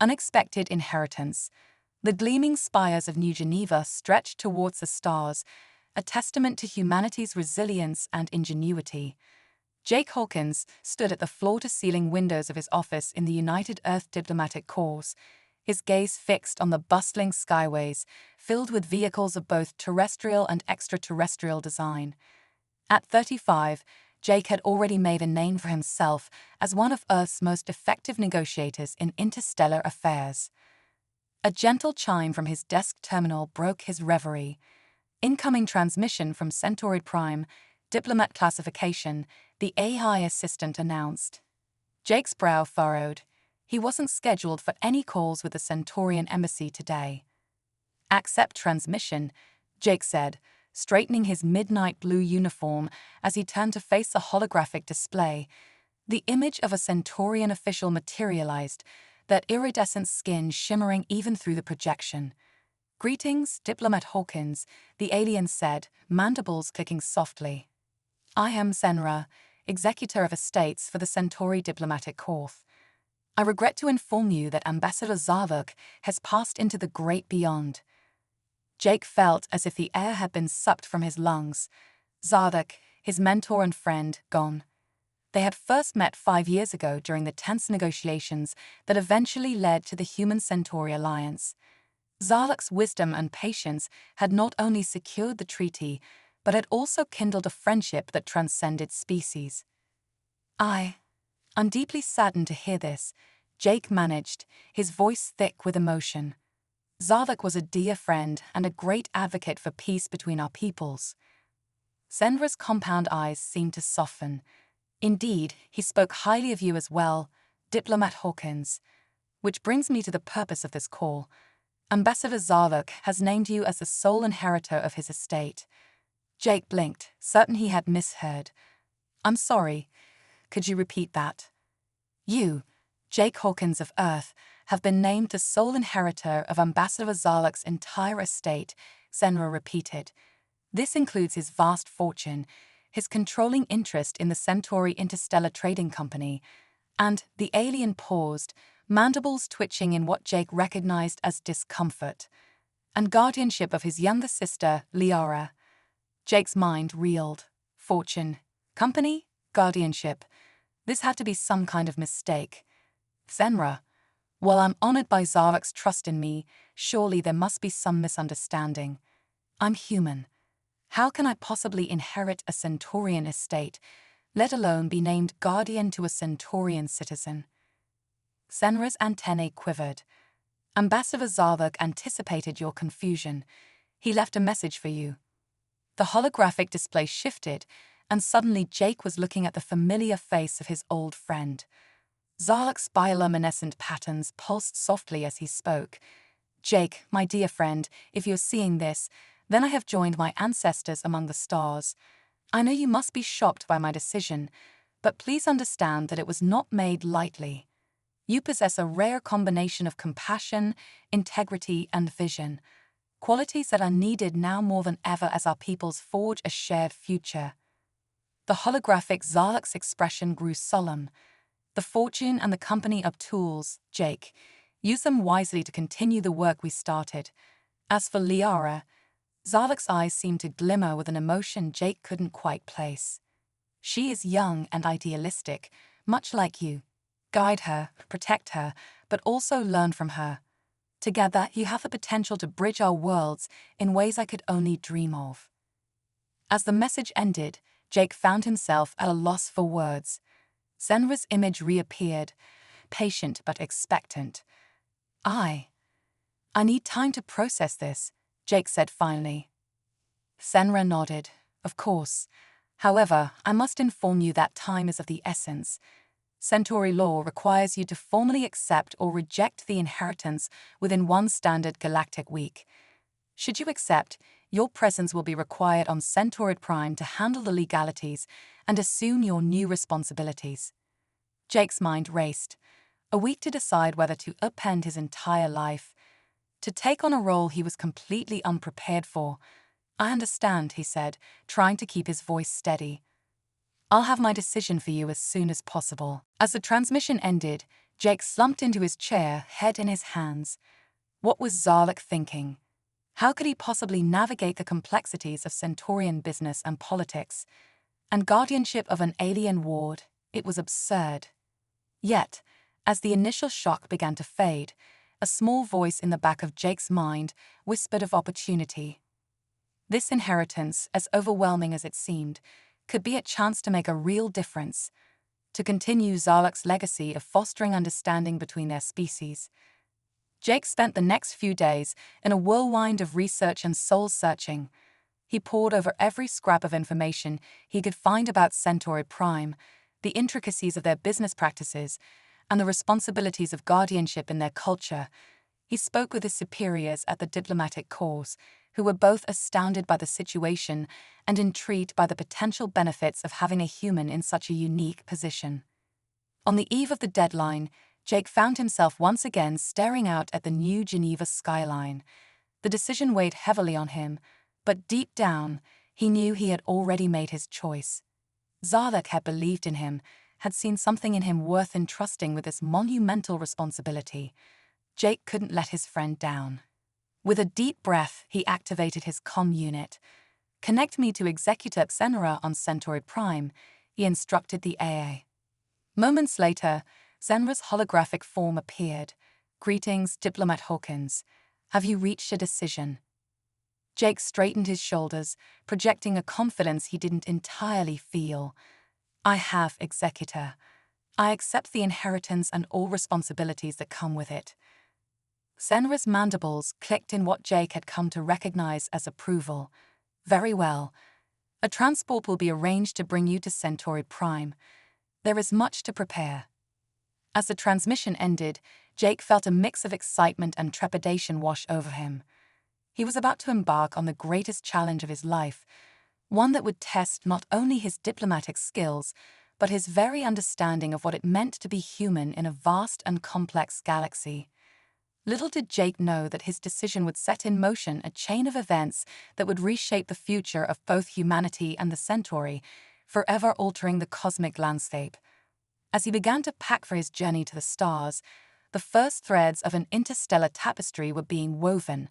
Unexpected inheritance. The gleaming spires of New Geneva stretched towards the stars, a testament to humanity's resilience and ingenuity. Jake Hawkins stood at the floor-to-ceiling windows of his office in the United Earth Diplomatic Corps, his gaze fixed on the bustling skyways, filled with vehicles of both terrestrial and extraterrestrial design. At 35, Jake had already made a name for himself as one of Earth's most effective negotiators in interstellar affairs. A gentle chime from his desk terminal broke his reverie. Incoming transmission from Centauri Prime, diplomat classification, the AI assistant announced. Jake's brow furrowed. He wasn't scheduled for any calls with the Centaurian embassy today. Accept transmission, Jake said, straightening his midnight blue uniform as he turned to face the holographic display. The image of a Centaurian official materialized, that iridescent skin shimmering even through the projection. Greetings, Diplomat Hawkins, the alien said, mandibles clicking softly. I am Senra, Executor of Estates for the Centauri Diplomatic Corps. I regret to inform you that Ambassador Zavok has passed into the great beyond. Jake felt as if the air had been sucked from his lungs. Zavok, his mentor and friend, gone. They had first met 5 years ago during the tense negotiations that eventually led to the Human-Centauri Alliance. Zavok's wisdom and patience had not only secured the treaty, but had also kindled a friendship that transcended species. I'm deeply saddened to hear this, Jake managed, his voice thick with emotion. Zavok was a dear friend and a great advocate for peace between our peoples. Senra's compound eyes seemed to soften. Indeed, he spoke highly of you as well, Diplomat Hawkins. Which brings me to the purpose of this call. Ambassador Zavok has named you as the sole inheritor of his estate. Jake blinked, certain he had misheard. I'm sorry. Could you repeat that? You, Jake Hawkins of Earth, have been named the sole inheritor of Ambassador Zavok's entire estate, Senra repeated. This includes his vast fortune, his controlling interest in the Centauri Interstellar Trading Company, and the alien paused, mandibles twitching in what Jake recognized as discomfort, and guardianship of his younger sister, Liara. Jake's mind reeled. Fortune, company, guardianship. This had to be some kind of mistake. Senra, while I'm honored by Zavok's trust in me, surely there must be some misunderstanding. I'm human. How can I possibly inherit a Centaurian estate, let alone be named guardian to a Centaurian citizen? Senra's antennae quivered. Ambassador Zavok anticipated your confusion. He left a message for you. The holographic display shifted, and suddenly Jake was looking at the familiar face of his old friend. Zavok's bioluminescent patterns pulsed softly as he spoke. Jake, my dear friend, if you're seeing this, then I have joined my ancestors among the stars. I know you must be shocked by my decision, but please understand that it was not made lightly. You possess a rare combination of compassion, integrity, and vision, qualities that are needed now more than ever as our peoples forge a shared future. The holographic Zavok's expression grew solemn. The fortune and the company are tools, Jake. Use them wisely to continue the work we started. As for Liara, Zavok's eyes seemed to glimmer with an emotion Jake couldn't quite place. She is young and idealistic, much like you. Guide her, protect her, but also learn from her. Together, you have the potential to bridge our worlds in ways I could only dream of. As the message ended, Jake found himself at a loss for words. Senra's image reappeared, patient but expectant. I need time to process this, Jake said finally. Senra nodded. Of course. However, I must inform you that time is of the essence. Centauri law requires you to formally accept or reject the inheritance within one standard galactic week. Should you accept, your presence will be required on Centauri Prime to handle the legalities and assume your new responsibilities. Jake's mind raced. A week to decide whether to upend his entire life. To take on a role he was completely unprepared for. I understand, he said, trying to keep his voice steady. I'll have my decision for you as soon as possible. As the transmission ended, Jake slumped into his chair, head in his hands. What was Zarlok thinking? How could he possibly navigate the complexities of Centaurian business and politics? And guardianship of an alien ward? It was absurd. Yet, as the initial shock began to fade, a small voice in the back of Jake's mind whispered of opportunity. This inheritance, as overwhelming as it seemed, could be a chance to make a real difference, to continue Zarlok's legacy of fostering understanding between their species. Jake spent the next few days in a whirlwind of research and soul-searching. He pored over every scrap of information he could find about Centauri Prime, the intricacies of their business practices, and the responsibilities of guardianship in their culture. He spoke with his superiors at the diplomatic corps, who were both astounded by the situation and intrigued by the potential benefits of having a human in such a unique position. On the eve of the deadline, Jake found himself once again staring out at the New Geneva skyline. The decision weighed heavily on him, but deep down, he knew he had already made his choice. Zarlok had believed in him, had seen something in him worth entrusting with this monumental responsibility. Jake couldn't let his friend down. With a deep breath, he activated his comm unit. "Connect me to Executor Xenra on Centauri Prime," he instructed the AA. Moments later, Xenra's holographic form appeared. "Greetings, Diplomat Hawkins. Have you reached a decision?" Jake straightened his shoulders, projecting a confidence he didn't entirely feel. "I have, Executor. I accept the inheritance and all responsibilities that come with it." Xenra's mandibles clicked in what Jake had come to recognize as approval. "Very well. A transport will be arranged to bring you to Centauri Prime. There is much to prepare." As the transmission ended, Jake felt a mix of excitement and trepidation wash over him. He was about to embark on the greatest challenge of his life, one that would test not only his diplomatic skills, but his very understanding of what it meant to be human in a vast and complex galaxy. Little did Jake know that his decision would set in motion a chain of events that would reshape the future of both humanity and the Centauri, forever altering the cosmic landscape. As he began to pack for his journey to the stars, the first threads of an interstellar tapestry were being woven,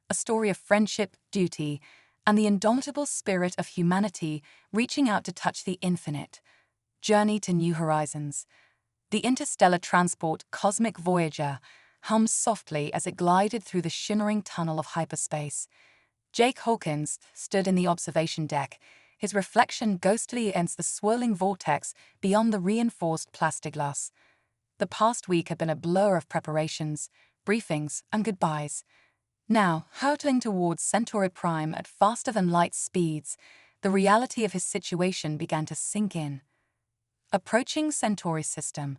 a story of friendship, duty, and the indomitable spirit of humanity reaching out to touch the infinite. Journey to New Horizons. The interstellar transport Cosmic Voyager hummed softly as it glided through the shimmering tunnel of hyperspace. Jake Hawkins stood in the observation deck, his reflection ghostly against the swirling vortex beyond the reinforced plexiglass. The past week had been a blur of preparations, briefings, and goodbyes. Now, hurtling towards Centauri Prime at faster-than-light speeds, the reality of his situation began to sink in. Approaching Centauri system.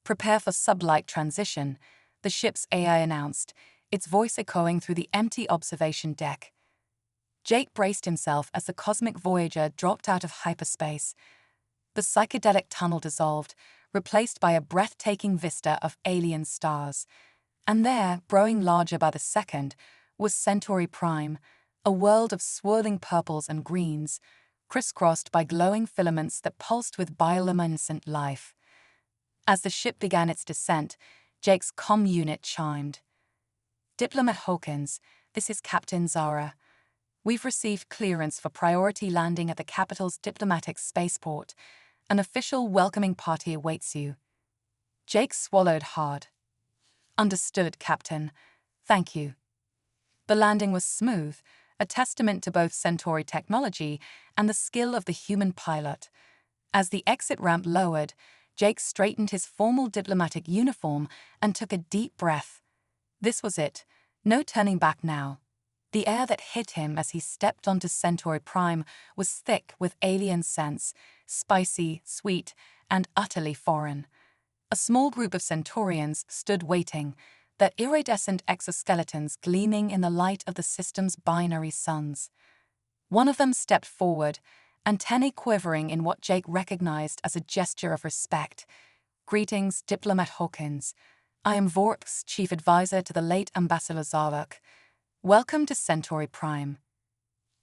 "Prepare for sublight transition," the ship's AI announced, its voice echoing through the empty observation deck. Jake braced himself as the Cosmic Voyager dropped out of hyperspace. The psychedelic tunnel dissolved, replaced by a breathtaking vista of alien stars. And there, growing larger by the second, was Centauri Prime, a world of swirling purples and greens, crisscrossed by glowing filaments that pulsed with bioluminescent life. As the ship began its descent, Jake's comm unit chimed. "Diplomat Hawkins, this is Captain Zara. We've received clearance for priority landing at the capital's diplomatic spaceport. An official welcoming party awaits you." Jake swallowed hard. "Understood, Captain. Thank you." The landing was smooth, a testament to both Centauri technology and the skill of the human pilot. As the exit ramp lowered, Jake straightened his formal diplomatic uniform and took a deep breath. This was it. No turning back now. The air that hit him as he stepped onto Centauri Prime was thick with alien scents, spicy, sweet, and utterly foreign. A small group of Centaurians stood waiting, their iridescent exoskeletons gleaming in the light of the system's binary suns. One of them stepped forward, antennae quivering in what Jake recognized as a gesture of respect. "Greetings, Diplomat Hawkins. I am Vork's chief advisor to the late Ambassador Zarlok. Welcome to Centauri Prime."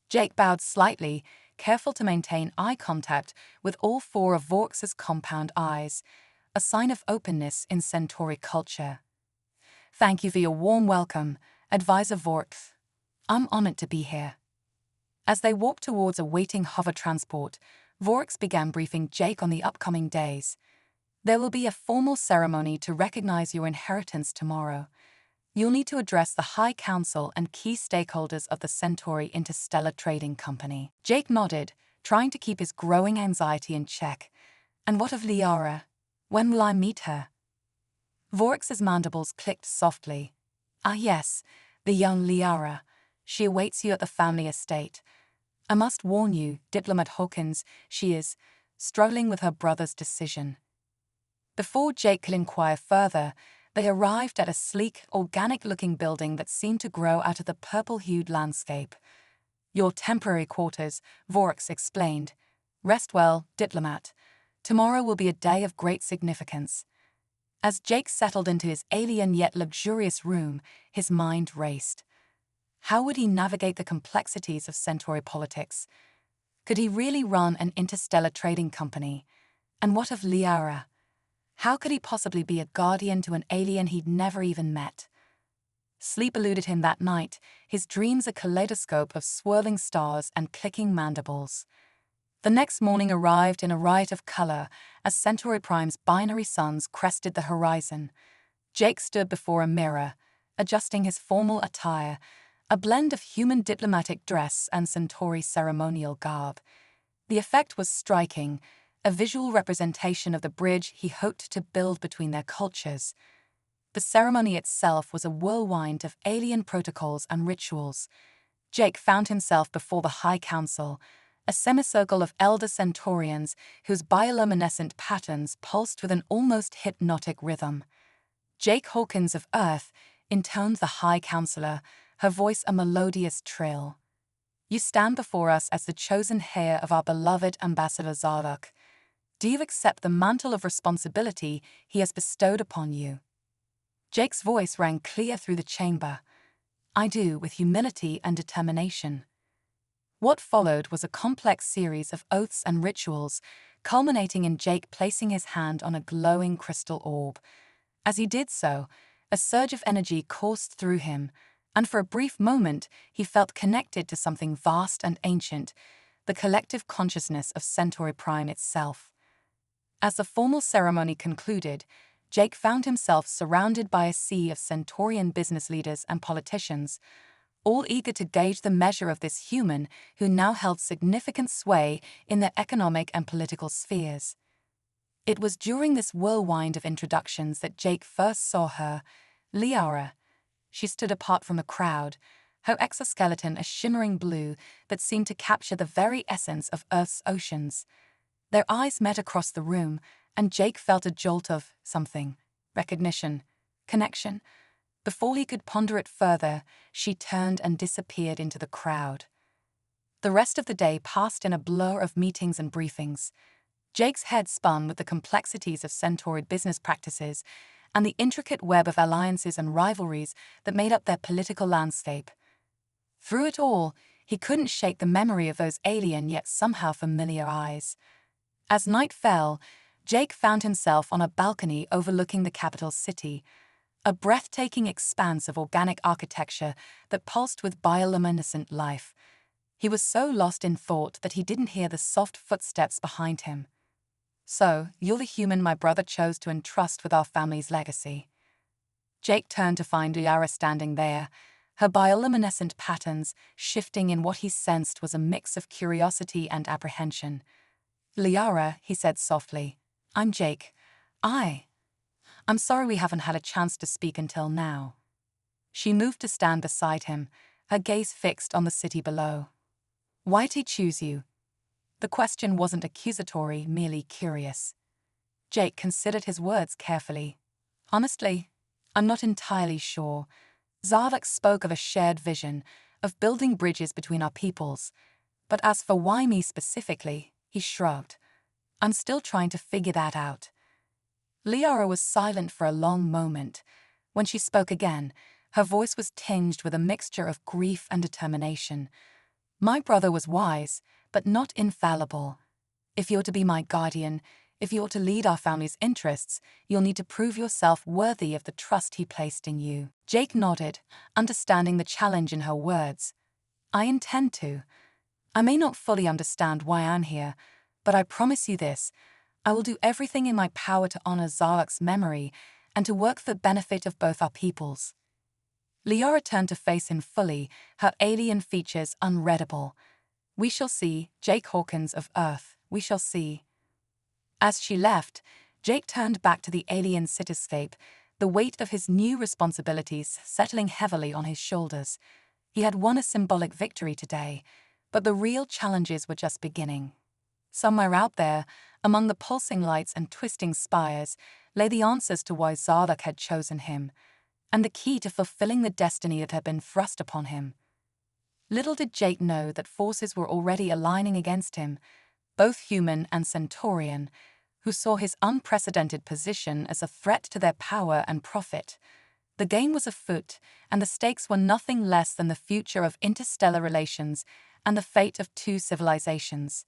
Jake bowed slightly, careful to maintain eye contact with all four of Vork's compound eyes. a sign of openness in Centauri culture. "Thank you for your warm welcome, Advisor Vorkth. I'm honored to be here." As they walked towards a waiting hover transport, Vorkth began briefing Jake on the upcoming days. "There will be a formal ceremony to recognize your inheritance tomorrow. You'll need to address the High Council and key stakeholders of the Centauri Interstellar Trading Company." Jake nodded, trying to keep his growing anxiety in check. "And what of Liara? When will I meet her?" Vork's mandibles clicked softly. "Ah yes, the young Liara. She awaits you at the family estate. I must warn you, Diplomat Hawkins, she is struggling with her brother's decision." Before Jake could inquire further, they arrived at a sleek, organic-looking building that seemed to grow out of the purple-hued landscape. "Your temporary quarters," Vork's explained. "Rest well, Diplomat. Tomorrow will be a day of great significance." As Jake settled into his alien yet luxurious room, his mind raced. How would he navigate the complexities of Centauri politics? Could he really run an interstellar trading company? And what of Liara? How could he possibly be a guardian to an alien he'd never even met? Sleep eluded him that night, his dreams a kaleidoscope of swirling stars and clicking mandibles. The next morning arrived in a riot of color as Centauri Prime's binary suns crested the horizon. Jake stood before a mirror, adjusting his formal attire, a blend of human diplomatic dress and Centauri ceremonial garb. The effect was striking, a visual representation of the bridge he hoped to build between their cultures. The ceremony itself was a whirlwind of alien protocols and rituals. Jake found himself before the High Council, a semicircle of elder Centaurians whose bioluminescent patterns pulsed with an almost hypnotic rhythm. Jake Hawkins of Earth intoned the High Counselor, her voice a melodious trill. "You stand before us as the chosen heir of our beloved Ambassador Zardock. Do you accept the mantle of responsibility he has bestowed upon you?" Jake's voice rang clear through the chamber. "I do, with humility and determination." What followed was a complex series of oaths and rituals, culminating in Jake placing his hand on a glowing crystal orb. As he did so, a surge of energy coursed through him, and for a brief moment he felt connected to something vast and ancient, the collective consciousness of Centauri Prime itself. As the formal ceremony concluded, Jake found himself surrounded by a sea of Centaurian business leaders and politicians, all eager to gauge the measure of this human who now held significant sway in their economic and political spheres. It was during this whirlwind of introductions that Jake first saw her, Liara. She stood apart from the crowd, her exoskeleton a shimmering blue that seemed to capture the very essence of Earth's oceans. Their eyes met across the room, and Jake felt a jolt of something, recognition, connection. Before he could ponder it further, she turned and disappeared into the crowd. The rest of the day passed in a blur of meetings and briefings. Jake's head spun with the complexities of Centauri business practices and the intricate web of alliances and rivalries that made up their political landscape. Through it all, he couldn't shake the memory of those alien yet somehow familiar eyes. As night fell, Jake found himself on a balcony overlooking the capital city, a breathtaking expanse of organic architecture that pulsed with bioluminescent life. He was so lost in thought that he didn't hear the soft footsteps behind him. "So, you're the human my brother chose to entrust with our family's legacy." Jake turned to find Liara standing there, her bioluminescent patterns shifting in what he sensed was a mix of curiosity and apprehension. "Liara," he said softly, "I'm Jake. I'm sorry we haven't had a chance to speak until now." She moved to stand beside him, her gaze fixed on the city below. "Why'd he choose you?" The question wasn't accusatory, merely curious. Jake considered his words carefully. "Honestly, I'm not entirely sure. Zardock spoke of a shared vision, of building bridges between our peoples. But as for why me specifically," he shrugged. "I'm still trying to figure that out." Liara was silent for a long moment. When she spoke again, her voice was tinged with a mixture of grief and determination. "My brother was wise, but not infallible. If you're to be my guardian, If you're to lead our family's interests, you'll need to prove yourself worthy of the trust he placed in you. Jake nodded, understanding the challenge in her words. I intend to. I may not fully understand why I'm here, but I promise you this. I will do everything in my power to honor Zarak's memory and to work for the benefit of both our peoples. Liara turned to face him fully, her alien features unreadable. We shall see, Jake Hawkins of Earth, we shall see. As she left, Jake turned back to the alien cityscape, the weight of his new responsibilities settling heavily on his shoulders. He had won a symbolic victory today, but the real challenges were just beginning. Somewhere out there, among the pulsing lights and twisting spires, lay the answers to why Zarak had chosen him, and the key to fulfilling the destiny that had been thrust upon him. Little did Jake know that forces were already aligning against him, both human and Centaurian, who saw his unprecedented position as a threat to their power and profit. The game was afoot, and the stakes were nothing less than the future of interstellar relations and the fate of two civilizations.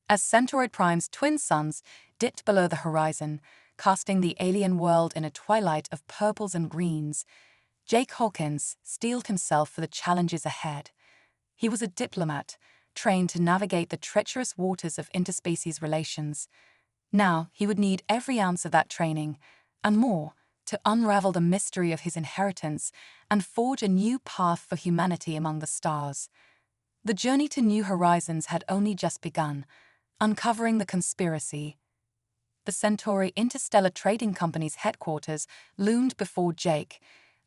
As Centaur Prime's twin suns dipped below the horizon, casting the alien world in a twilight of purples and greens, Jake Hawkins steeled himself for the challenges ahead. He was a diplomat, trained to navigate the treacherous waters of interspecies relations. Now he would need every ounce of that training, and more, to unravel the mystery of his inheritance and forge a new path for humanity among the stars. The journey to new horizons had only just begun, uncovering the conspiracy. The Centauri Interstellar Trading Company's headquarters loomed before Jake,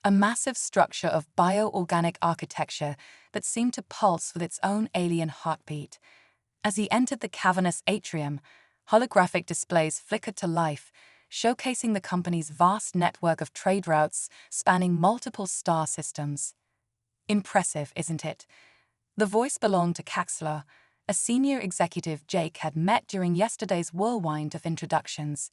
a massive structure of bio-organic architecture that seemed to pulse with its own alien heartbeat. As he entered the cavernous atrium, holographic displays flickered to life, showcasing the company's vast network of trade routes spanning multiple star systems. Impressive, isn't it? The voice belonged to Caxler, a senior executive Jake had met during yesterday's whirlwind of introductions.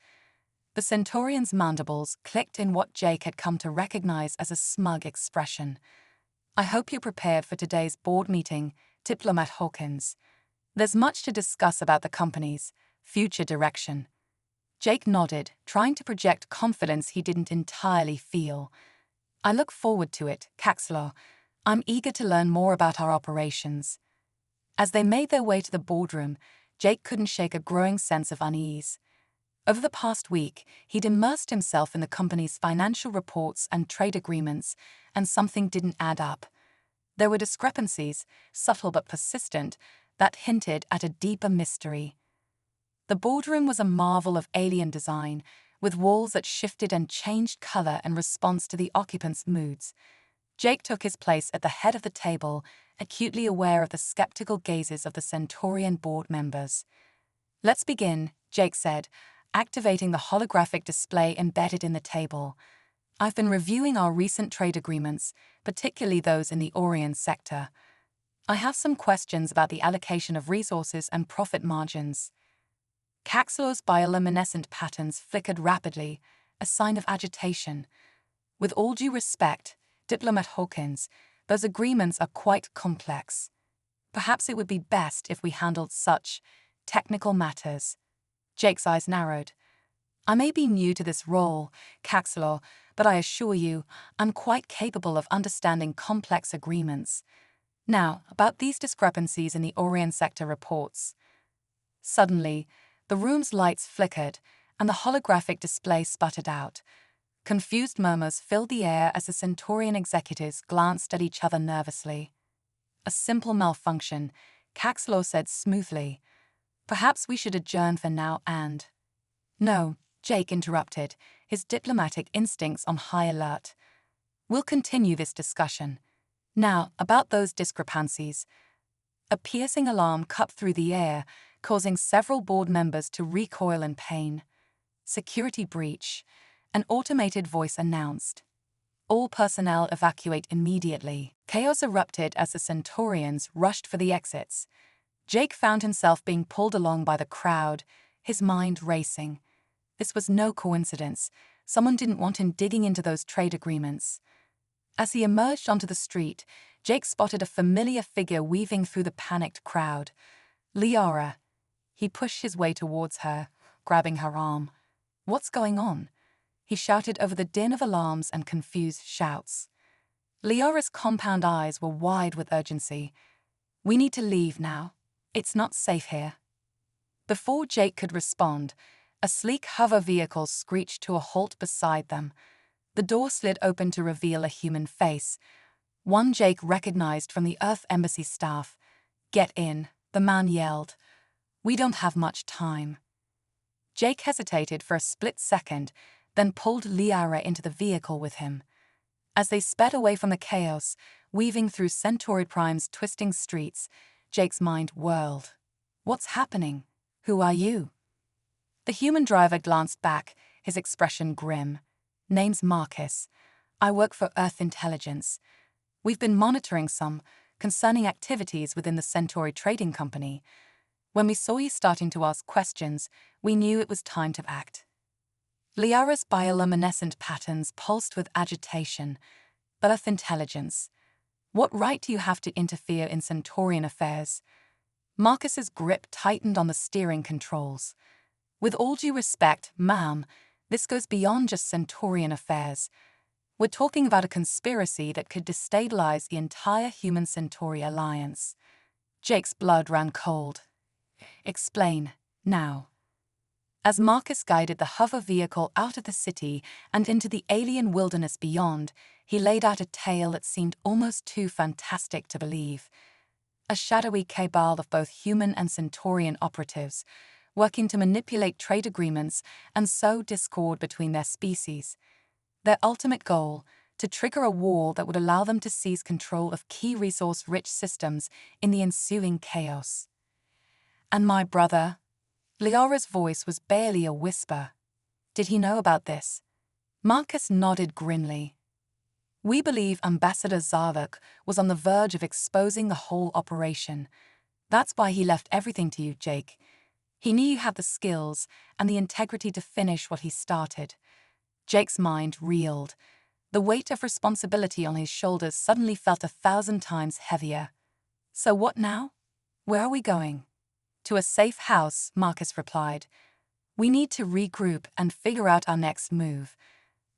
The Centaurian's mandibles clicked in what Jake had come to recognize as a smug expression. I hope you're prepared for today's board meeting, Diplomat Hawkins. There's much to discuss about the company's future direction. Jake nodded, trying to project confidence he didn't entirely feel. I look forward to it, Caxler. I'm eager to learn more about our operations. As they made their way to the boardroom, Jake couldn't shake a growing sense of unease. Over the past week, he'd immersed himself in the company's financial reports and trade agreements, and something didn't add up. There were discrepancies, subtle but persistent, that hinted at a deeper mystery. The boardroom was a marvel of alien design, with walls that shifted and changed color in response to the occupants' moods. Jake took his place at the head of the table, acutely aware of the skeptical gazes of the Centaurian board members. Let's begin, Jake said, activating the holographic display embedded in the table. I've been reviewing our recent trade agreements, particularly those in the Orion sector. I have some questions about the allocation of resources and profit margins. Caxlor's bioluminescent patterns flickered rapidly, a sign of agitation. With all due respect, Diplomat Hawkins, those agreements are quite complex. Perhaps it would be best if we handled such technical matters. Jake's eyes narrowed. I may be new to this role, Caxlor, but I assure you, I'm quite capable of understanding complex agreements. Now, about these discrepancies in the Orion sector reports. Suddenly, the room's lights flickered, and the holographic display sputtered out. Confused murmurs filled the air as the Centaurian executives glanced at each other nervously. A simple malfunction, Caxlor said smoothly. Perhaps we should adjourn for now and... No, Jake interrupted, his diplomatic instincts on high alert. We'll continue this discussion. Now, about those discrepancies. A piercing alarm cut through the air, causing several board members to recoil in pain. Security breach, an automated voice announced. All personnel evacuate immediately. Chaos erupted as the Centaurians rushed for the exits. Jake found himself being pulled along by the crowd, his mind racing. This was no coincidence. Someone didn't want him digging into those trade agreements. As he emerged onto the street, Jake spotted a familiar figure weaving through the panicked crowd. Liara. He pushed his way towards her. grabbing her arm. "What's going on?" he shouted over the din of alarms and confused shouts. Liara's compound eyes were wide with urgency. "We need to leave now. It's not safe here." Before Jake could respond, a sleek hover vehicle screeched to a halt beside them. The door slid open to reveal a human face, one Jake recognized from the Earth Embassy staff. "Get in," the man yelled. "We don't have much time." Jake hesitated for a split second, then pulled Liara into the vehicle with him. As they sped away from the chaos, weaving through Centauri Prime's twisting streets, Jake's mind whirled. "What's happening? Who are you?" The human driver glanced back, his expression grim. "Name's Marcus. I work for Earth Intelligence. We've been monitoring some concerning activities within the Centauri Trading Company. When we saw you starting to ask questions, we knew it was time to act." Liara's bioluminescent patterns pulsed with agitation. "Earth Intelligence. What right do you have to interfere in Centaurian affairs?" Marcus's grip tightened on the steering controls. "With all due respect, ma'am, this goes beyond just Centaurian affairs. We're talking about a conspiracy that could destabilize the entire human-Centauri alliance." Jake's blood ran cold. "Explain, now." As Marcus guided the hover vehicle out of the city and into the alien wilderness beyond, he laid out a tale that seemed almost too fantastic to believe. A shadowy cabal of both human and Centaurian operatives, working to manipulate trade agreements and sow discord between their species. Their ultimate goal, to trigger a war that would allow them to seize control of key resource-rich systems in the ensuing chaos. "And my brother?" Liara's voice was barely a whisper. "Did he know about this?" Marcus nodded grimly. "We believe Ambassador Zavok was on the verge of exposing the whole operation. That's why he left everything to you, Jake. He knew you had the skills and the integrity to finish what he started." Jake's mind reeled. The weight of responsibility on his shoulders suddenly felt 1,000 times heavier. "So what now? Where are we going?" "To a safe house," Marcus replied. "We need to regroup and figure out our next move.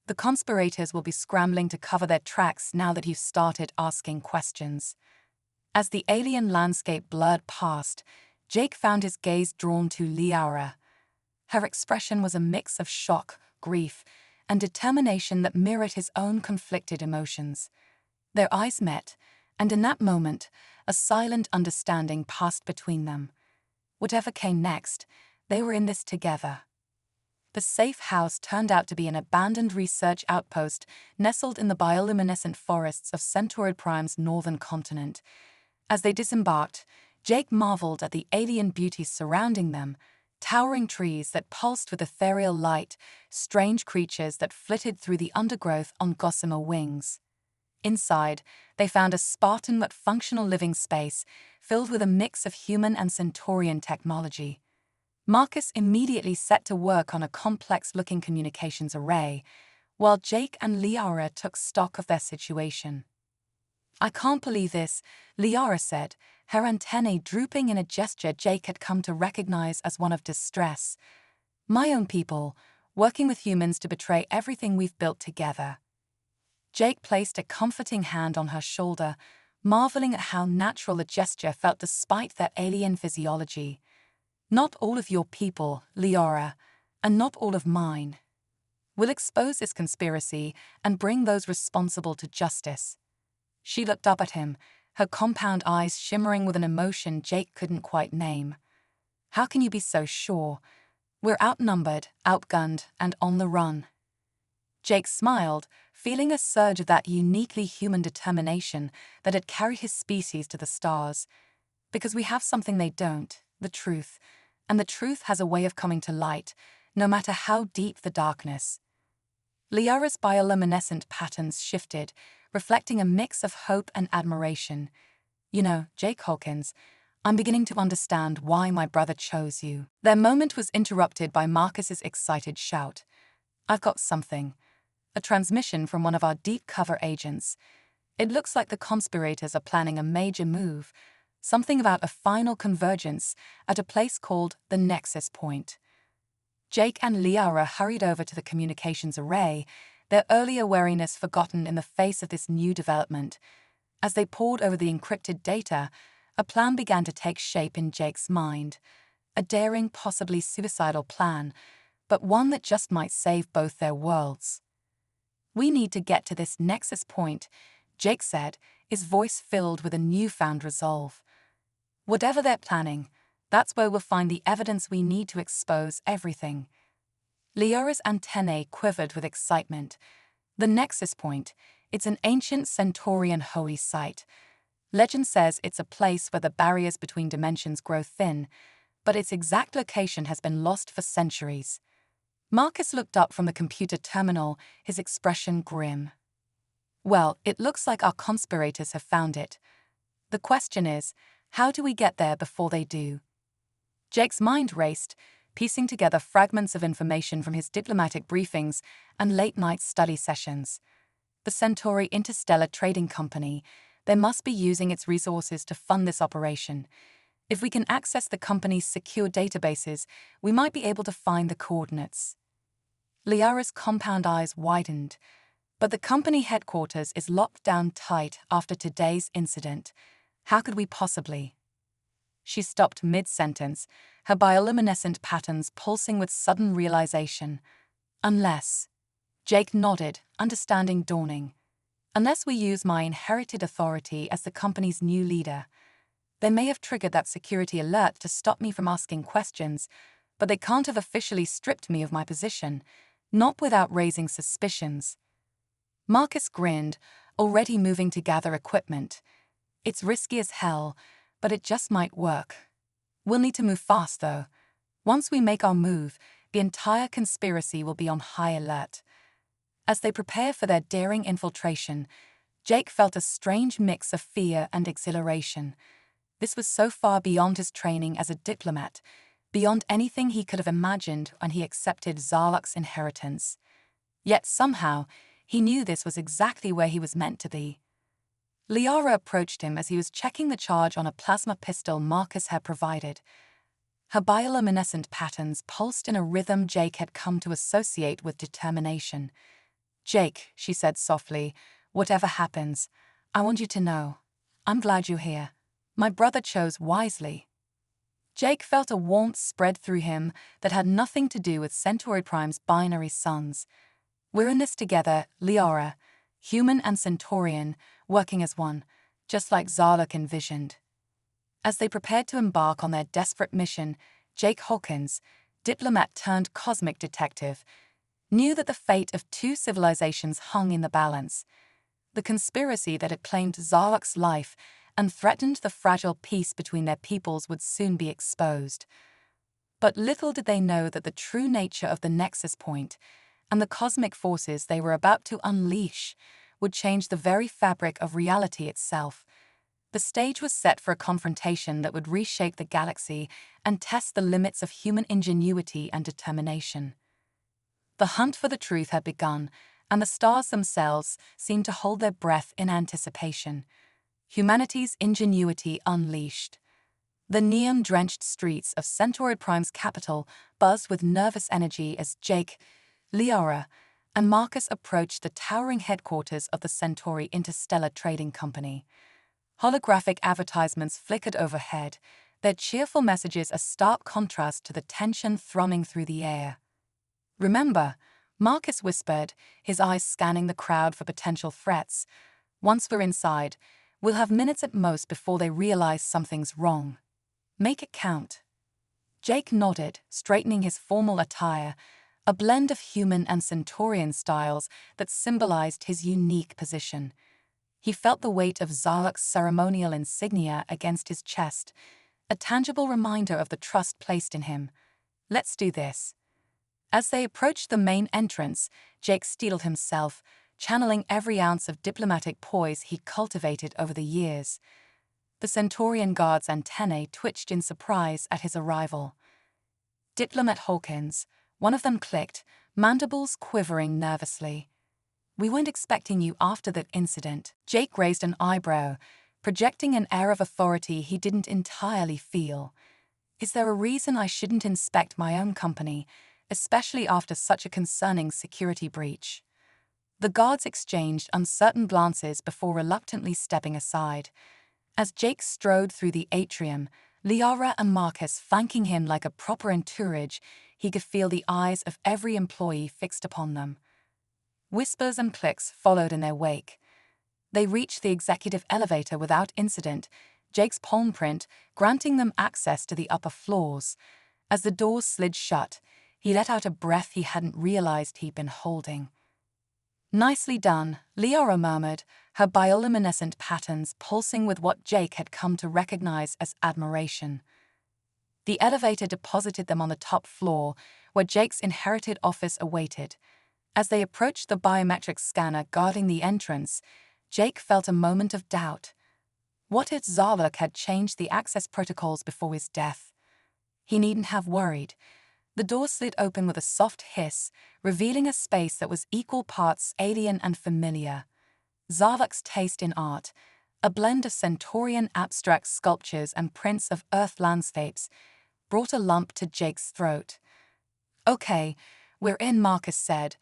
The conspirators will be scrambling to cover their tracks now that you've started asking questions." As the alien landscape blurred past, Jake found his gaze drawn to Liara. Her expression was a mix of shock, grief, and determination that mirrored his own conflicted emotions. Their eyes met, and in that moment, a silent understanding passed between them. Whatever came next, they were in this together. The safe house turned out to be an abandoned research outpost nestled in the bioluminescent forests of Centauri Prime's northern continent. As they disembarked, Jake marveled at the alien beauty surrounding them, towering trees that pulsed with ethereal light, strange creatures that flitted through the undergrowth on gossamer wings. Inside, they found a Spartan but functional living space filled with a mix of human and Centaurian technology. Marcus immediately set to work on a complex-looking communications array, while Jake and Liara took stock of their situation. "I can't believe this," Liara said, her antennae drooping in a gesture Jake had come to recognize as one of distress. "My own people, working with humans to betray everything we've built together." Jake placed a comforting hand on her shoulder, marveling at how natural the gesture felt despite their alien physiology. "Not all of your people, Liara, and not all of mine. We'll expose this conspiracy and bring those responsible to justice." She looked up at him, her compound eyes shimmering with an emotion Jake couldn't quite name. "How can you be so sure? We're outnumbered, outgunned, and on the run." Jake smiled, feeling a surge of that uniquely human determination that had carried his species to the stars. "Because we have something they don't, the truth, and the truth has a way of coming to light, no matter how deep the darkness." Liara's bioluminescent patterns shifted, reflecting a mix of hope and admiration. "You know, Jake Hawkins, I'm beginning to understand why my brother chose you." Their moment was interrupted by Marcus's excited shout. "I've got something. A transmission from one of our deep cover agents. It looks like the conspirators are planning a major move, something about a final convergence at a place called the Nexus Point." Jake and Liara hurried over to the communications array, their earlier wariness forgotten in the face of this new development. As they pored over the encrypted data, a plan began to take shape in Jake's mind. A daring, possibly suicidal plan, but one that just might save both their worlds. "We need to get to this nexus point," Jake said, his voice filled with a newfound resolve. "Whatever they're planning, that's where we'll find the evidence we need to expose everything." Liara's antennae quivered with excitement. The nexus point, it's an ancient Centaurian holy site. Legend says it's a place where the barriers between dimensions grow thin, but its exact location has been lost for centuries. Marcus looked up from the computer terminal, his expression grim. "Well, it looks like our conspirators have found it. The question is, how do we get there before they do?" Jake's mind raced, piecing together fragments of information from his diplomatic briefings and late-night study sessions. The Centauri Interstellar Trading Company, they must be using its resources to fund this operation. If we can access the company's secure databases, we might be able to find the coordinates. Liara's compound eyes widened. But the company headquarters is locked down tight after today's incident. How could we possibly? She stopped mid-sentence, her bioluminescent patterns pulsing with sudden realization. Unless. Jake nodded, understanding dawning. Unless we use my inherited authority as the company's new leader. They may have triggered that security alert to stop me from asking questions, but they can't have officially stripped me of my position, not without raising suspicions. Marcus grinned, already moving to gather equipment. "It's risky as hell, but it just might work. We'll need to move fast, though. Once we make our move, the entire conspiracy will be on high alert." As they prepare for their daring infiltration, Jake felt a strange mix of fear and exhilaration. This was so far beyond his training as a diplomat, beyond anything he could have imagined when he accepted Zarluk's inheritance. Yet somehow, he knew this was exactly where he was meant to be. Liara approached him as he was checking the charge on a plasma pistol Marcus had provided. Her bioluminescent patterns pulsed in a rhythm Jake had come to associate with determination. "Jake," she said softly, "whatever happens, I want you to know. I'm glad you're here. My brother chose wisely." Jake felt a warmth spread through him that had nothing to do with Centauri Prime's binary sons. "We're in this together, Liara, human and Centaurian, working as one, just like Zarluk envisioned." As they prepared to embark on their desperate mission, Jake Hawkins, diplomat turned cosmic detective, knew that the fate of two civilizations hung in the balance. The conspiracy that had claimed Zarluk's life and threatened the fragile peace between their peoples would soon be exposed. But little did they know that the true nature of the nexus point and the cosmic forces they were about to unleash would change the very fabric of reality itself. The stage was set for a confrontation that would reshape the galaxy and test the limits of human ingenuity and determination. The hunt for the truth had begun, and the stars themselves seemed to hold their breath in anticipation. Humanity's ingenuity unleashed. The neon-drenched streets of Centauri Prime's capital buzzed with nervous energy as Jake, Liara, and Marcus approached the towering headquarters of the Centauri Interstellar Trading Company. Holographic advertisements flickered overhead, their cheerful messages a stark contrast to the tension thrumming through the air. "Remember," Marcus whispered, his eyes scanning the crowd for potential threats. "Once we're inside, we'll have minutes at most before they realize something's wrong. Make it count." Jake nodded, straightening his formal attire, a blend of human and Centaurian styles that symbolized his unique position. He felt the weight of Zarluk's ceremonial insignia against his chest, a tangible reminder of the trust placed in him. "Let's do this." As they approached the main entrance, Jake steeled himself, channeling every ounce of diplomatic poise he cultivated over the years. The Centaurian guard's antennae twitched in surprise at his arrival. "Diplomat Hawkins," one of them clicked, mandibles quivering nervously. "We weren't expecting you after that incident." Jake raised an eyebrow, projecting an air of authority he didn't entirely feel. "Is there a reason I shouldn't inspect my own company, especially after such a concerning security breach. The guards exchanged uncertain glances before reluctantly stepping aside. As Jake strode through the atrium, Liara and Marcus flanking him like a proper entourage, he could feel the eyes of every employee fixed upon them. Whispers and clicks followed in their wake. They reached the executive elevator without incident, Jake's palm print granting them access to the upper floors. As the doors slid shut, he let out a breath he hadn't realized he'd been holding. "Nicely done," Liara murmured, her bioluminescent patterns pulsing with what Jake had come to recognize as admiration. The elevator deposited them on the top floor, where Jake's inherited office awaited. As they approached the biometric scanner guarding the entrance, Jake felt a moment of doubt. What if Zavok had changed the access protocols before his death? He needn't have worried. The door slid open with a soft hiss, revealing a space that was equal parts alien and familiar. Zavok's taste in art, a blend of Centaurian abstract sculptures and prints of Earth landscapes, brought a lump to Jake's throat. "Okay, we're in," Marcus said,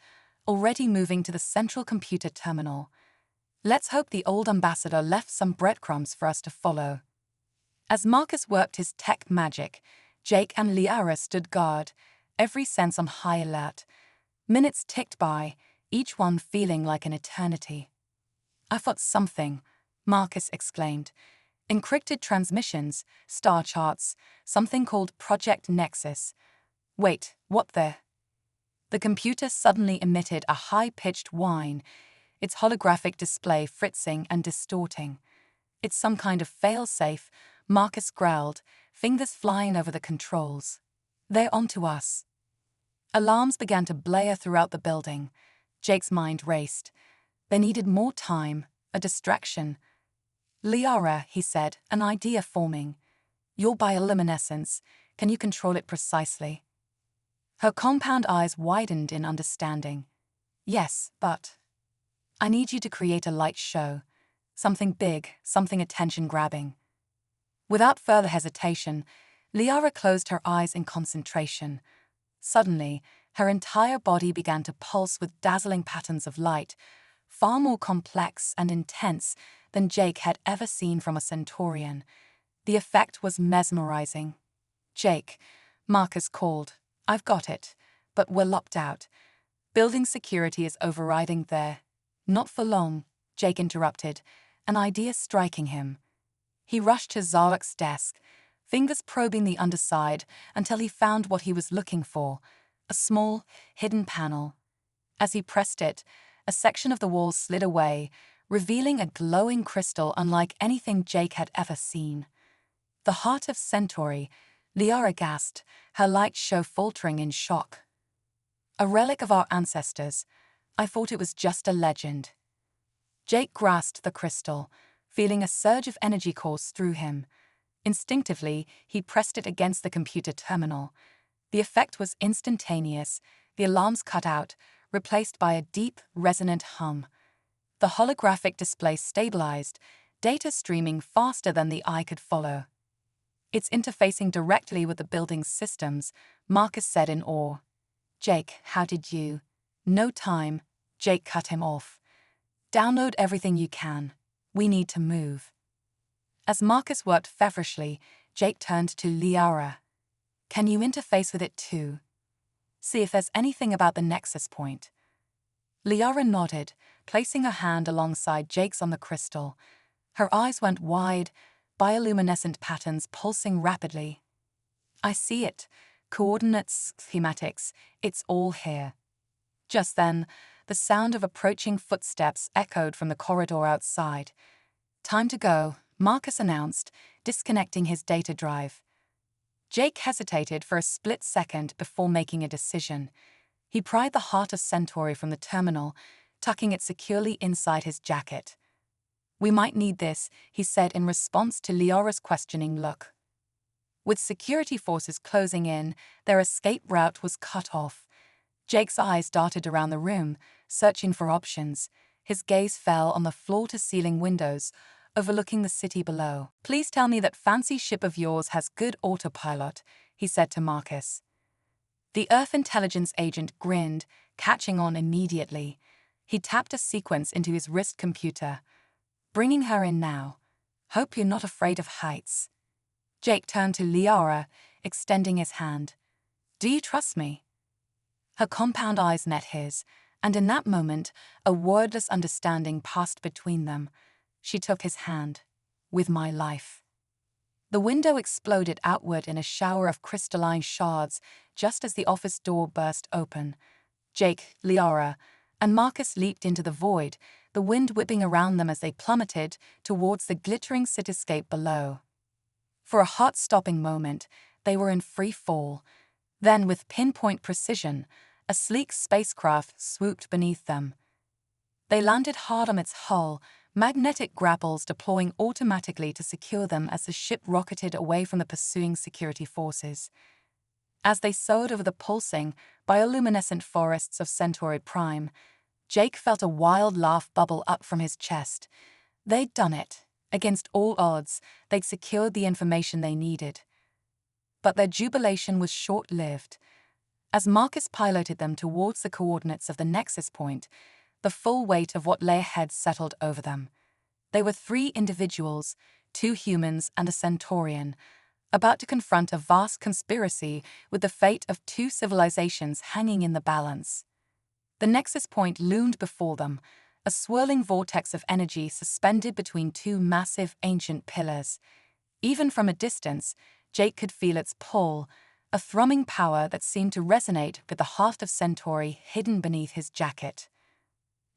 already moving to the central computer terminal. "Let's hope the old ambassador left some breadcrumbs for us to follow." As Marcus worked his tech magic, Jake and Liara stood guard, every sense on high alert. Minutes ticked by, each one feeling like an eternity. "I've got something," Marcus exclaimed. "Encrypted transmissions, star charts, something called Project Nexus." "Wait, what the?" The computer suddenly emitted a high-pitched whine, its holographic display fritzing and distorting. "It's some kind of fail-safe," Marcus growled, fingers flying over the controls. "They're onto us." Alarms began to blare throughout the building. Jake's mind raced. They needed more time, a distraction. "Liara," he said, an idea forming. "Your bioluminescence, can you control it precisely?" Her compound eyes widened in understanding. "Yes, but I need you to create a light show. Something big, something attention-grabbing." Without further hesitation, Liara closed her eyes in concentration. Suddenly, her entire body began to pulse with dazzling patterns of light, far more complex and intense than Jake had ever seen from a Centaurian. The effect was mesmerizing. "Jake," Marcus called, "I've got it, but we're locked out. Building security is overriding there." "Not for long," Jake interrupted, an idea striking him. He rushed to Zavok's desk, fingers probing the underside until he found what he was looking for, a small, hidden panel. As he pressed it, a section of the wall slid away, revealing a glowing crystal unlike anything Jake had ever seen. "The heart of Centauri," Liara gasped, her light show faltering in shock. "A relic of our ancestors. I thought it was just a legend." Jake grasped the crystal, feeling a surge of energy course through him. Instinctively, he pressed it against the computer terminal. The effect was instantaneous. The alarms cut out, replaced by a deep, resonant hum. The holographic display stabilized, data streaming faster than the eye could follow. "It's interfacing directly with the building's systems," Marcus said in awe. "Jake, how did you—" "No time," Jake cut him off. "Download everything you can. We need to move." As Marcus worked feverishly, Jake turned to Liara. "Can you interface with it too? See if there's anything about the nexus point." Liara nodded, placing her hand alongside Jake's on the crystal. Her eyes went wide, bioluminescent patterns pulsing rapidly. "I see it. Coordinates, schematics, it's all here." Just then, the sound of approaching footsteps echoed from the corridor outside. "Time to go," Marcus announced, disconnecting his data drive. Jake hesitated for a split second before making a decision. He pried the heart of Centauri from the terminal, tucking it securely inside his jacket. "We might need this," he said in response to Liara's questioning look. With security forces closing in, their escape route was cut off. Jake's eyes darted around the room, searching for options. His gaze fell on the floor-to-ceiling windows, overlooking the city below. "Please tell me that fancy ship of yours has good autopilot," he said to Marcus. The Earth intelligence agent grinned, catching on immediately. He tapped a sequence into his wrist computer. "Bringing her in now. Hope you're not afraid of heights." Jake turned to Liara, extending his hand. "Do you trust me?" Her compound eyes met his, and in that moment, a wordless understanding passed between them. She took his hand. "With my life." The window exploded outward in a shower of crystalline shards just as the office door burst open. Jake, Liara, and Marcus leaped into the void, the wind whipping around them as they plummeted towards the glittering cityscape below. For a heart-stopping moment, they were in free fall. Then, with pinpoint precision, a sleek spacecraft swooped beneath them. They landed hard on its hull, magnetic grapples deploying automatically to secure them as the ship rocketed away from the pursuing security forces. As they soared over the pulsing, bioluminescent forests of Centauri Prime, Jake felt a wild laugh bubble up from his chest. They'd done it. Against all odds, they'd secured the information they needed. But their jubilation was short-lived. As Marcus piloted them towards the coordinates of the nexus point, the full weight of what lay ahead settled over them. They were 3 individuals, 2 humans and a Centaurian, about to confront a vast conspiracy with the fate of 2 civilizations hanging in the balance. The nexus point loomed before them, a swirling vortex of energy suspended between 2 massive ancient pillars. Even from a distance, Jake could feel its pull, a thrumming power that seemed to resonate with the heart of Centauri hidden beneath his jacket.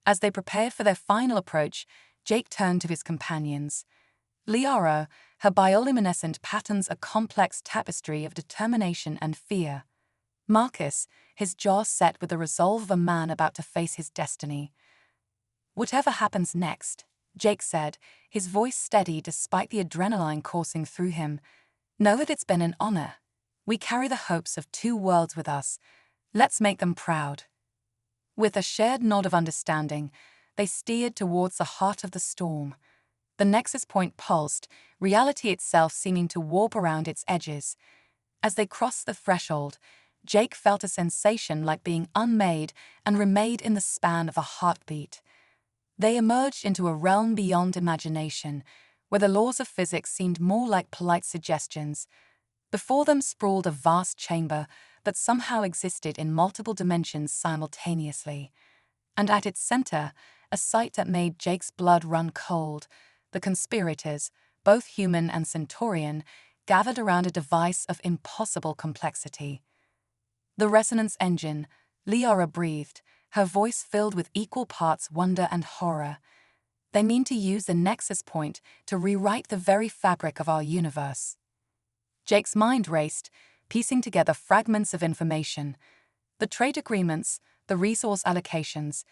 As they prepared for their final approach, Jake turned to his companions. Liara, her bioluminescent patterns a complex tapestry of determination and fear. Marcus, his jaw set with the resolve of a man about to face his destiny. "Whatever happens next," Jake said, his voice steady despite the adrenaline coursing through him, "know that it's been an honor. We carry the hopes of 2 worlds with us. Let's make them proud." With a shared nod of understanding, they steered towards the heart of the storm. The nexus point pulsed, reality itself seeming to warp around its edges. As they crossed the threshold, Jake felt a sensation like being unmade and remade in the span of a heartbeat. They emerged into a realm beyond imagination, where the laws of physics seemed more like polite suggestions. Before them sprawled a vast chamber that somehow existed in multiple dimensions simultaneously. And at its center, a sight that made Jake's blood run cold. The conspirators, both human and Centaurian, gathered around a device of impossible complexity. "The resonance engine," Liara breathed, her voice filled with equal parts wonder and horror. "They mean to use the nexus point to rewrite the very fabric of our universe." Jake's mind raced, piecing together fragments of information. The trade agreements, the resource allocations,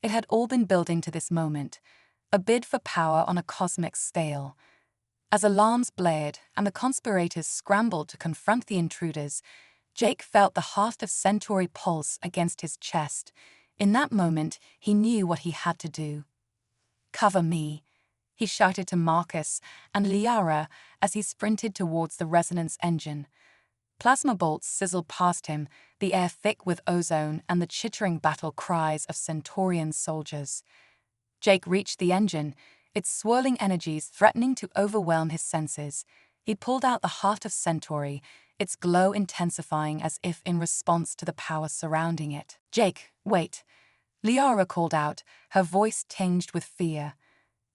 it had all been building to this moment, a bid for power on a cosmic scale. As alarms blared and the conspirators scrambled to confront the intruders, Jake felt the heart of Centauri pulse against his chest. In that moment, he knew what he had to do. "Cover me," he shouted to Marcus and Liara as he sprinted towards the resonance engine. Plasma bolts sizzled past him, the air thick with ozone and the chittering battle cries of Centaurian soldiers. Jake reached the engine, its swirling energies threatening to overwhelm his senses. He pulled out the heart of Centauri, its glow intensifying as if in response to the power surrounding it. "Jake, wait," Liara called out, her voice tinged with fear.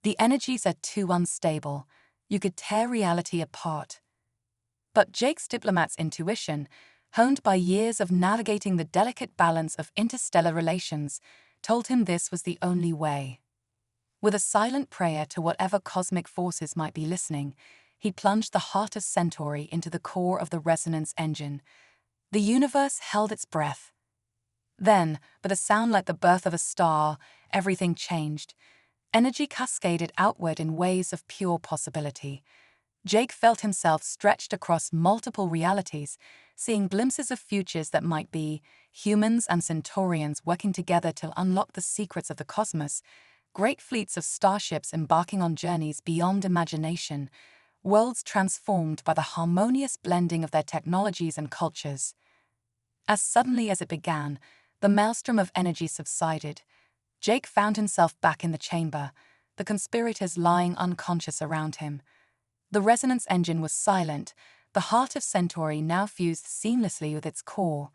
"The energies are too unstable. You could tear reality apart." But Jake's diplomat's intuition, honed by years of navigating the delicate balance of interstellar relations, told him this was the only way. With a silent prayer to whatever cosmic forces might be listening, he plunged the heart of Centauri into the core of the resonance engine. The universe held its breath. Then, with a sound like the birth of a star, everything changed. Energy cascaded outward in waves of pure possibility. Jake felt himself stretched across multiple realities, seeing glimpses of futures that might be humans and Centaurians working together to unlock the secrets of the cosmos, great fleets of starships embarking on journeys beyond imagination, worlds transformed by the harmonious blending of their technologies and cultures. As suddenly as it began, the maelstrom of energy subsided. Jake found himself back in the chamber, the conspirators lying unconscious around him. The resonance engine was silent, the heart of Centauri now fused seamlessly with its core.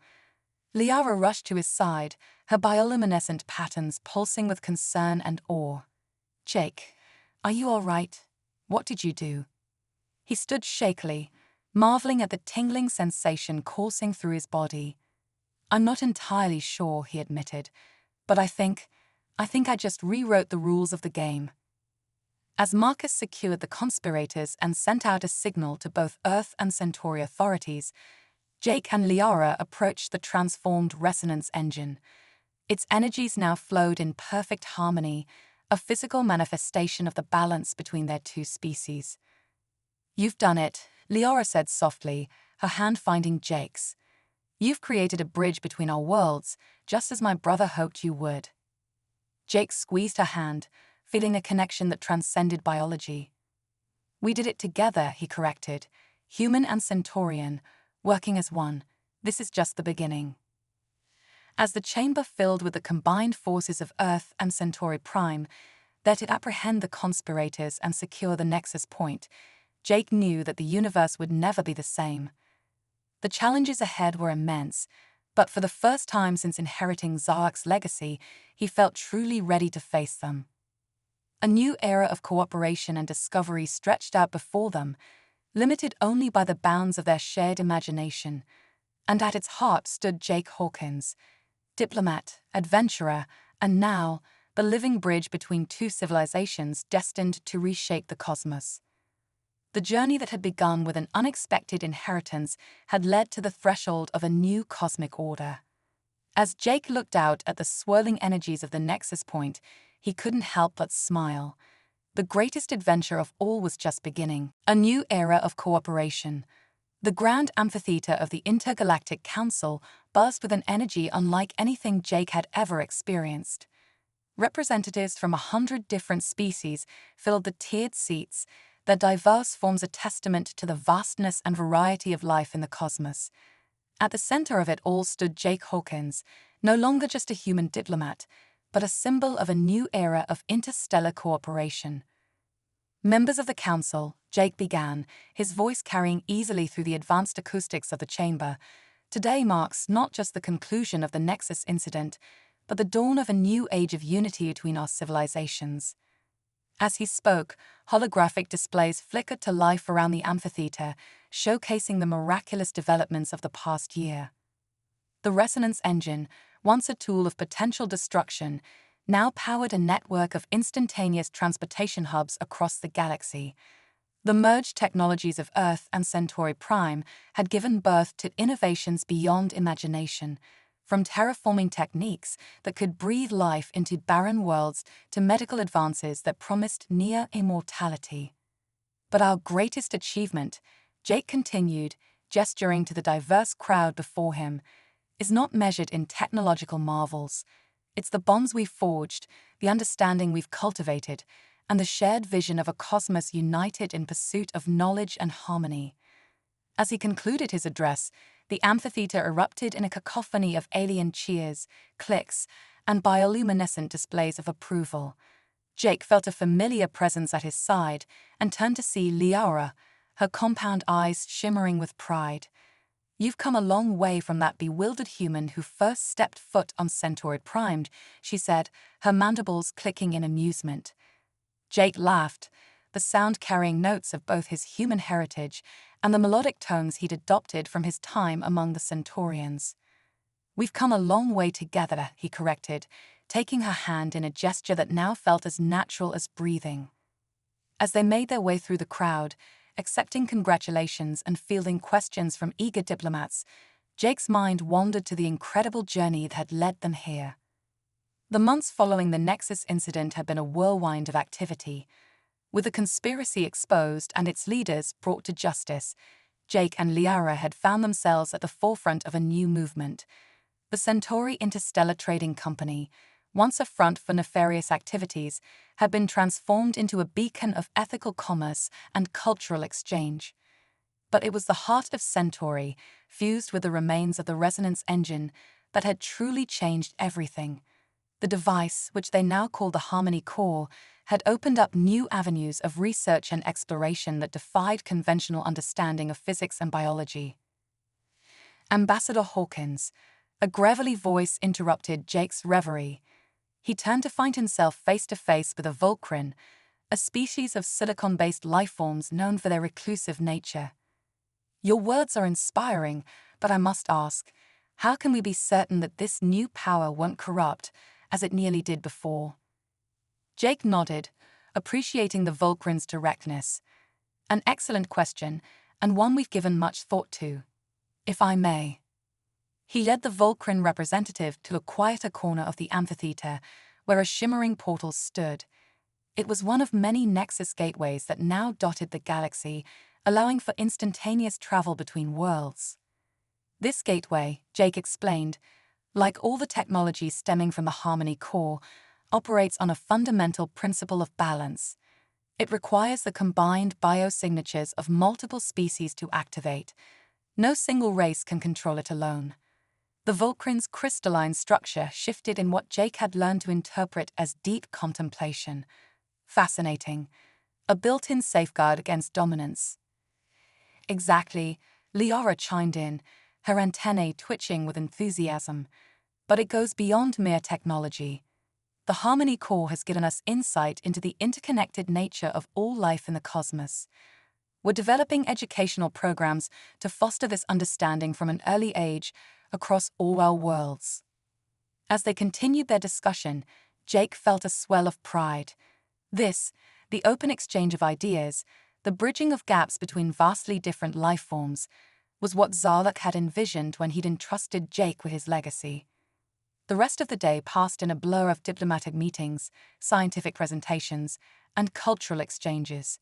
Liara rushed to his side, her bioluminescent patterns pulsing with concern and awe. "Jake, are you all right? What did you do?" He stood shakily, marveling at the tingling sensation coursing through his body. "I'm not entirely sure," he admitted, "but I think I just rewrote the rules of the game." As Marcus secured the conspirators and sent out a signal to both Earth and Centauri authorities, Jake and Liara approached the transformed resonance engine. Its energies now flowed in perfect harmony, a physical manifestation of the balance between their two species. "You've done it," Liara said softly, her hand finding Jake's. "You've created a bridge between our worlds, just as my brother hoped you would." Jake squeezed her hand, feeling a connection that transcended biology. "We did it together," he corrected, "human and Centaurian, working as one. This is just the beginning." As the chamber filled with the combined forces of Earth and Centauri Prime, there to apprehend the conspirators and secure the nexus point, Jake knew that the universe would never be the same. The challenges ahead were immense, but for the first time since inheriting Zarak's legacy, he felt truly ready to face them. A new era of cooperation and discovery stretched out before them, limited only by the bounds of their shared imagination, and at its heart stood Jake Hawkins, diplomat, adventurer, and now the living bridge between two civilizations destined to reshape the cosmos. The journey that had begun with an unexpected inheritance had led to the threshold of a new cosmic order. As Jake looked out at the swirling energies of the nexus point, he couldn't help but smile. The greatest adventure of all was just beginning. A new era of cooperation. The grand amphitheater of the Intergalactic Council buzzed with an energy unlike anything Jake had ever experienced. Representatives from 100 different species filled the tiered seats, their diverse forms a testament to the vastness and variety of life in the cosmos. At the center of it all stood Jake Hawkins, no longer just a human diplomat, but a symbol of a new era of interstellar cooperation. "Members of the Council," Jake began, his voice carrying easily through the advanced acoustics of the chamber, "today marks not just the conclusion of the Nexus incident, but the dawn of a new age of unity between our civilizations." As he spoke, holographic displays flickered to life around the amphitheater, showcasing the miraculous developments of the past year. The resonance engine, once a tool of potential destruction, now powered a network of instantaneous transportation hubs across the galaxy. The merged technologies of Earth and Centauri Prime had given birth to innovations beyond imagination, from terraforming techniques that could breathe life into barren worlds to medical advances that promised near immortality. "But our greatest achievement," Jake continued, gesturing to the diverse crowd before him, "is not measured in technological marvels. It's the bonds we've forged, the understanding we've cultivated, and the shared vision of a cosmos united in pursuit of knowledge and harmony." As he concluded his address, the amphitheater erupted in a cacophony of alien cheers, clicks, and bioluminescent displays of approval. Jake felt a familiar presence at his side and turned to see Liara, her compound eyes shimmering with pride. "You've come a long way from that bewildered human who first stepped foot on Centauri Prime," she said, her mandibles clicking in amusement. Jake laughed, the sound carrying notes of both his human heritage and the melodic tones he'd adopted from his time among the Centaurians. "We've come a long way together," he corrected, taking her hand in a gesture that now felt as natural as breathing. As they made their way through the crowd, accepting congratulations and fielding questions from eager diplomats, Jake's mind wandered to the incredible journey that had led them here. The months following the Nexus incident had been a whirlwind of activity. With the conspiracy exposed and its leaders brought to justice, Jake and Liara had found themselves at the forefront of a new movement. The Centauri Interstellar Trading Company, once a front for nefarious activities, had been transformed into a beacon of ethical commerce and cultural exchange. But it was the heart of Centauri, fused with the remains of the resonance engine, that had truly changed everything. The device, which they now call the Harmony Core, had opened up new avenues of research and exploration that defied conventional understanding of physics and biology. Ambassador Hawkins, a gravelly voice interrupted Jake's reverie. He turned to find himself face to face with a Vulcran, a species of silicon-based lifeforms known for their reclusive nature. Your words are inspiring, but I must ask, how can we be certain that this new power won't corrupt, as it nearly did before? Jake nodded, appreciating the Vulcran's directness. An excellent question, and one we've given much thought to. If I may. He led the Vulcran representative to a quieter corner of the amphitheater, where a shimmering portal stood. It was one of many Nexus gateways that now dotted the galaxy, allowing for instantaneous travel between worlds. This gateway, Jake explained, like all the technology stemming from the Harmony Core, operates on a fundamental principle of balance. It requires the combined biosignatures of multiple species to activate. No single race can control it alone. The Vulcran's crystalline structure shifted in what Jake had learned to interpret as deep contemplation. Fascinating. A built-in safeguard against dominance. Exactly, Liara chimed in, her antennae twitching with enthusiasm. But it goes beyond mere technology. The Harmony Core has given us insight into the interconnected nature of all life in the cosmos. We're developing educational programs to foster this understanding from an early age across all our worlds. As they continued their discussion, Jake felt a swell of pride. This, the open exchange of ideas, the bridging of gaps between vastly different life forms, was what Zarlak had envisioned when he'd entrusted Jake with his legacy. The rest of the day passed in a blur of diplomatic meetings, scientific presentations, and cultural exchanges.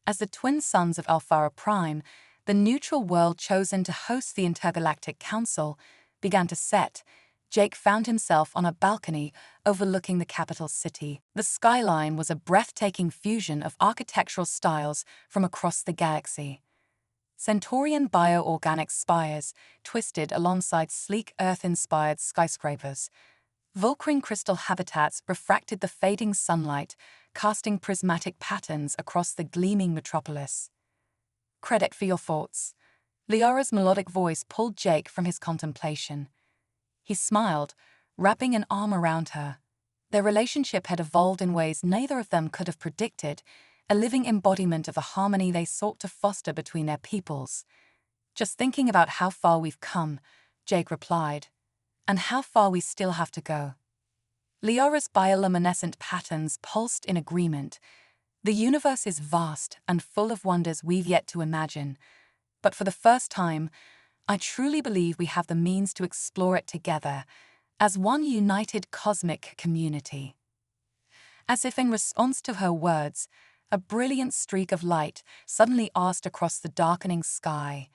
As the twin sons of Alpha Prime, the neutral world chosen to host the Intergalactic Council, began to set, Jake found himself on a balcony overlooking the capital city. The skyline was a breathtaking fusion of architectural styles from across the galaxy. Centaurian bioorganic spires twisted alongside sleek Earth-inspired skyscrapers. Vulcran crystal habitats refracted the fading sunlight, casting prismatic patterns across the gleaming metropolis. Credit for your thoughts. Liara's melodic voice pulled Jake from his contemplation. He smiled, wrapping an arm around her. Their relationship had evolved in ways neither of them could have predicted, a living embodiment of the harmony they sought to foster between their peoples. Just thinking about how far we've come, Jake replied, and how far we still have to go. Liara's bioluminescent patterns pulsed in agreement. The universe is vast and full of wonders we've yet to imagine, but for the first time, I truly believe we have the means to explore it together, as one united cosmic community. As if in response to her words, a brilliant streak of light suddenly arced across the darkening sky.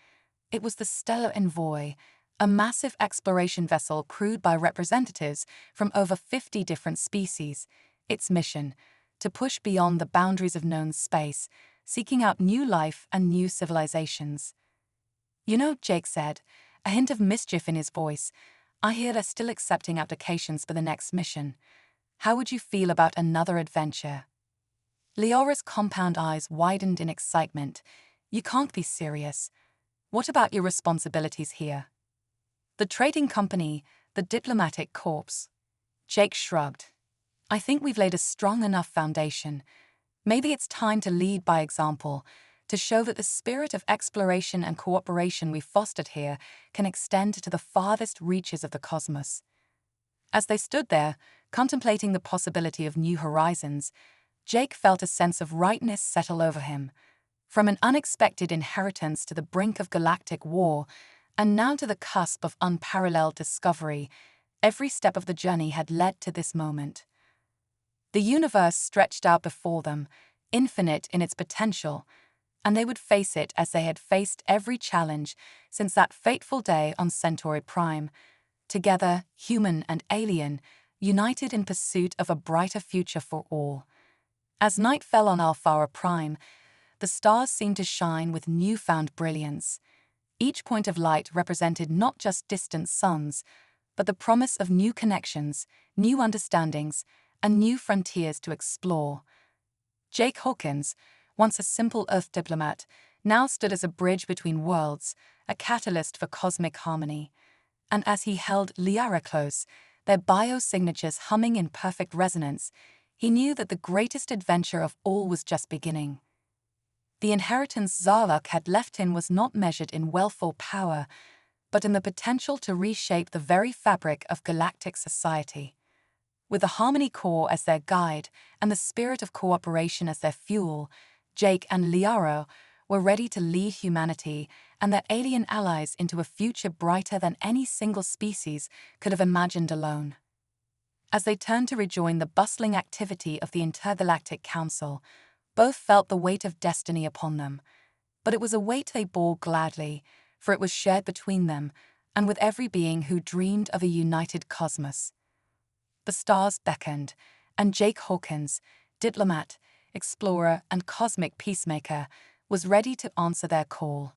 It was the Stellar Envoy, a massive exploration vessel crewed by representatives from over 50 different species. Its mission, to push beyond the boundaries of known space, seeking out new life and new civilizations. You know, Jake said, a hint of mischief in his voice, I hear they're still accepting applications for the next mission. How would you feel about another adventure? Liara's compound eyes widened in excitement. You can't be serious. What about your responsibilities here? The trading company, the diplomatic corps. Jake shrugged. I think we've laid a strong enough foundation. Maybe it's time to lead by example, to show that the spirit of exploration and cooperation we've fostered here can extend to the farthest reaches of the cosmos. As they stood there, contemplating the possibility of new horizons, Jake felt a sense of rightness settle over him. From an unexpected inheritance to the brink of galactic war, and now to the cusp of unparalleled discovery, every step of the journey had led to this moment. The universe stretched out before them, infinite in its potential, and they would face it as they had faced every challenge since that fateful day on Centauri Prime, together, human and alien, united in pursuit of a brighter future for all. As night fell on Alpha Prime, the stars seemed to shine with newfound brilliance. Each point of light represented not just distant suns, but the promise of new connections, new understandings, and new frontiers to explore. Jake Hawkins, once a simple Earth diplomat, now stood as a bridge between worlds, a catalyst for cosmic harmony. And as he held Liara close, their biosignatures humming in perfect resonance, he knew that the greatest adventure of all was just beginning. The inheritance Zarluk had left him was not measured in wealth or power, but in the potential to reshape the very fabric of galactic society. With the Harmony Core as their guide and the spirit of cooperation as their fuel, Jake and Liara were ready to lead humanity and their alien allies into a future brighter than any single species could have imagined alone. As they turned to rejoin the bustling activity of the Intergalactic Council, both felt the weight of destiny upon them. But it was a weight they bore gladly, for it was shared between them and with every being who dreamed of a united cosmos. The stars beckoned, and Jake Hawkins, diplomat, explorer, and cosmic peacemaker, was ready to answer their call.